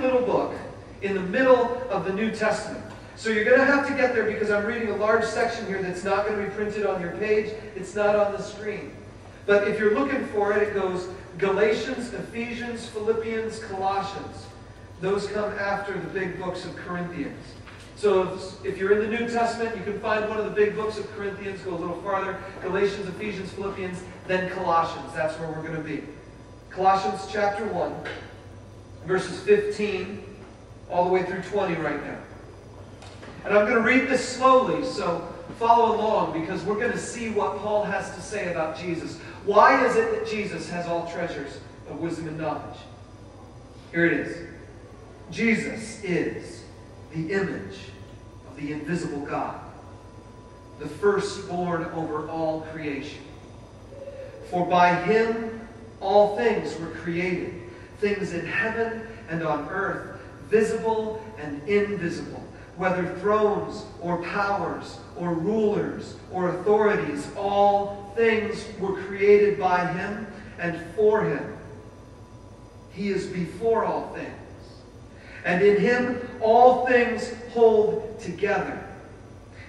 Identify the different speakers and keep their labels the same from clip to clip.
Speaker 1: little book in the middle of the New Testament. So you're going to have to get there because I'm reading a large section here that's not going to be printed on your page. It's not on the screen. But if you're looking for it, it goes Galatians, Ephesians, Philippians, Colossians. Those come after the big books of Corinthians. So if you're in the New Testament, you can find one of the big books of Corinthians, go a little farther, Galatians, Ephesians, Philippians, then Colossians. That's where we're going to be. Colossians chapter 1, verses 15 all the way through 20 right now. And I'm going to read this slowly, so follow along, because we're going to see what Paul has to say about Jesus. Why is it that Jesus has all treasures of wisdom and knowledge? Here it is. Jesus is the image of the invisible God, the firstborn over all creation. For by him all things were created, things in heaven and on earth, visible and invisible, whether thrones or powers or rulers or authorities, all things were created by him and for him. He is before all things, and in him all things hold together.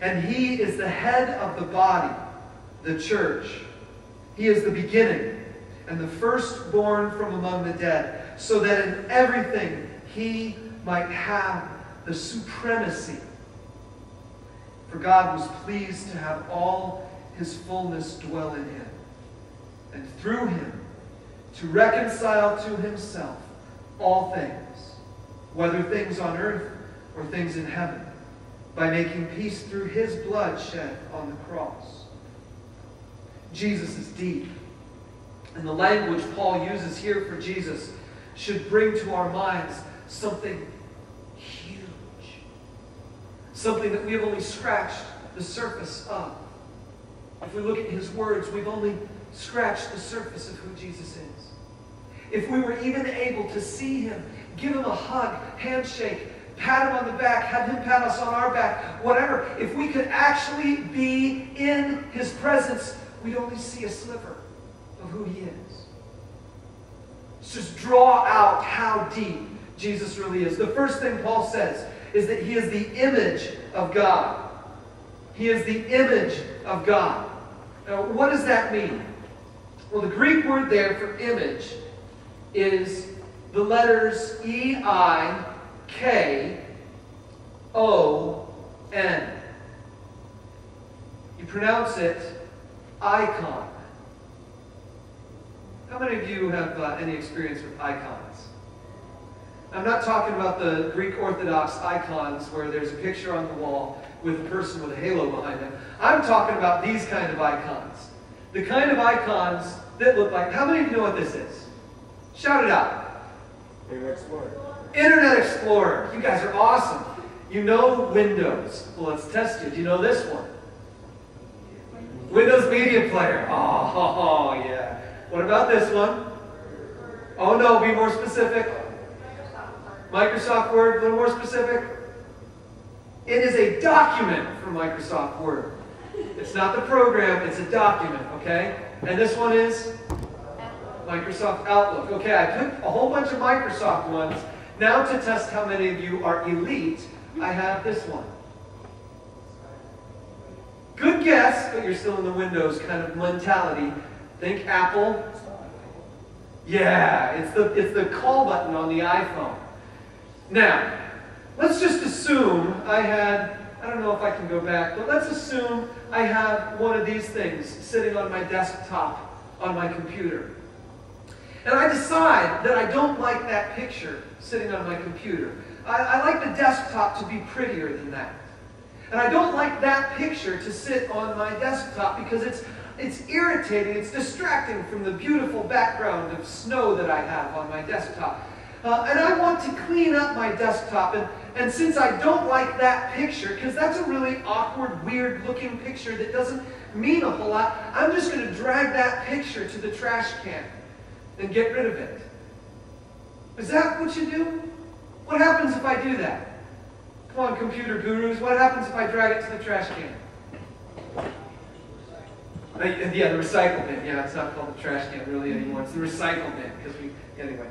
Speaker 1: And he is the head of the body, the church. He is the beginning and the firstborn from among the dead, so that in everything he might have the supremacy. For God was pleased to have all his fullness dwell in him, and through him to reconcile to himself all things, whether things on earth or things in heaven, by making peace through his blood shed on the cross. Jesus is deep, and the language Paul uses here for Jesus should bring to our minds something huge. Something that we have only scratched the surface of. If we look at his words, we've only scratched the surface of who Jesus is. If we were even able to see him, give him a hug, handshake, pat him on the back, have him pat us on our back, whatever, if we could actually be in his presence, we'd only see a sliver of who he is. Let's just draw out how deep Jesus really is. The first thing Paul says is that he is the image of God. He is the image of God. Now, what does that mean? Well, the Greek word there for image is the letters E-I-K-O-N. You pronounce it icon. How many of you have any experience with icons? I'm not talking about the Greek Orthodox icons where there's a picture on the wall with a person with a halo behind them. I'm talking about these kind of icons. The kind of icons that look like... How many of you know what this is? Shout it out.
Speaker 2: Internet Explorer.
Speaker 1: Internet Explorer. You guys are awesome. You know Windows. Well, let's test you. Do you know this one? Windows Media Player. Oh, yeah. What about this one? Oh, no. Be more specific. Microsoft Word. A little more specific. It is a document for Microsoft Word. It's not the program. It's a document, okay? And this one is Microsoft Outlook. Okay, I picked a whole bunch of Microsoft ones. Now to test how many of you are elite, I have this one. Good guess, but you're still in the Windows kind of mentality. Think Apple. Yeah, it's the call button on the iPhone. Now, let's just assume I don't know if I can go back, but let's assume I have one of these things sitting on my desktop on my computer. And I decide that I don't like that picture sitting on my computer. I like the desktop to be prettier than that. And I don't like that picture to sit on my desktop because it's irritating, it's distracting from the beautiful background of snow that I have on my desktop. And I want to clean up my desktop, and since I don't like that picture, because that's a really awkward, weird-looking picture that doesn't mean a whole lot, I'm just going to drag that picture to the trash can and get rid of it. Is that what you do? What happens if I do that? Come on, computer gurus, what happens if I drag it to the trash can? Yeah, the recycle bin. Yeah, it's not called the trash can really anymore. It's the recycle bin. Anyway,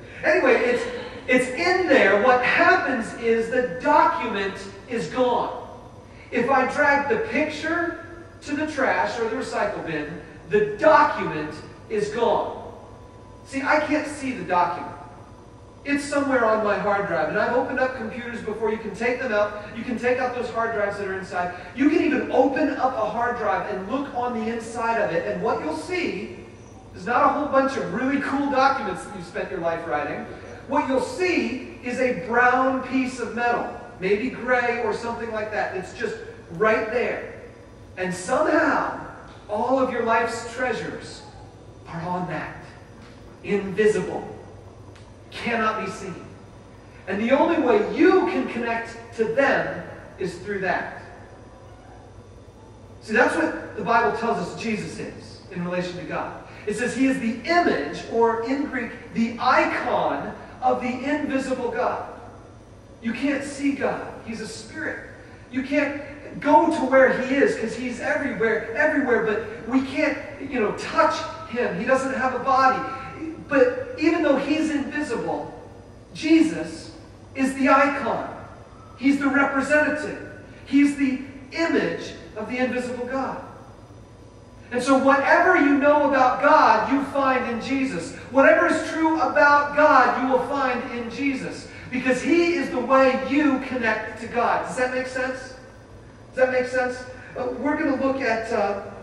Speaker 1: It's in there. What happens is the document is gone. If I drag the picture to the trash or the recycle bin, the document is gone. See, I can't see the document. It's somewhere on my hard drive. And I've opened up computers before. You can take them out. You can take out those hard drives that are inside. You can even open up a hard drive and look on the inside of it. And what you'll see is not a whole bunch of really cool documents that you spent your life writing. What you'll see is a brown piece of metal, maybe gray or something like that. It's just right there. And somehow, all of your life's treasures are on that. Invisible. Cannot be seen. And the only way you can connect to them is through that. See, that's what the Bible tells us Jesus is in relation to God. It says He is the image, or in Greek, the icon of the invisible God. You can't see God. He's a spirit. You can't go to where He is because He's everywhere, but we can't, touch Him. He doesn't have a body. But even though He's invisible, Jesus is the icon. He's the representative. He's the image of the invisible God. And so whatever you know about God, you find in Jesus. Whatever is true about God, you will find in Jesus. Because He is the way you connect to God. Does that make sense? Does that make sense? We're going to look at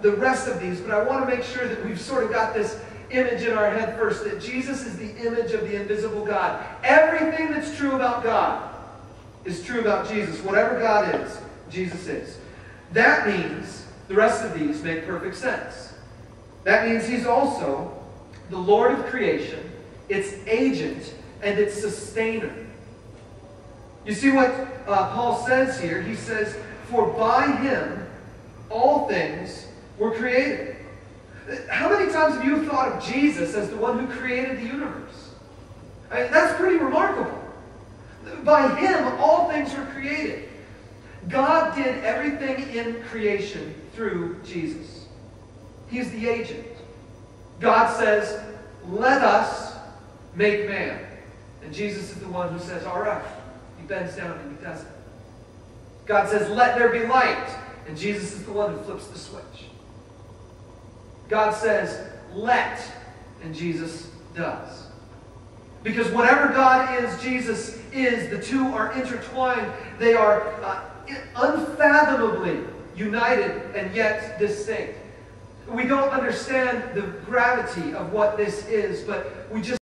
Speaker 1: the rest of these, but I want to make sure that we've sort of got this image in our head first, that Jesus is the image of the invisible God. Everything that's true about God is true about Jesus. Whatever God is, Jesus is. That means the rest of these make perfect sense. That means He's also the Lord of creation, its agent, and its sustainer. You see what Paul says here? He says, "For by Him all things were created." How many times have you thought of Jesus as the one who created the universe? I mean, that's pretty remarkable. By Him all things were created. God did everything in creation through Jesus. He's the agent. God says, "Let us make man." And Jesus is the one who says, "All right." He bends down and He does it. God says, "Let there be light." And Jesus is the one who flips the switch. God says, "Let," and Jesus does. Because whatever God is, Jesus is. The two are intertwined. They are unfathomably united and yet distinct. We don't understand the gravity of what this is, but we just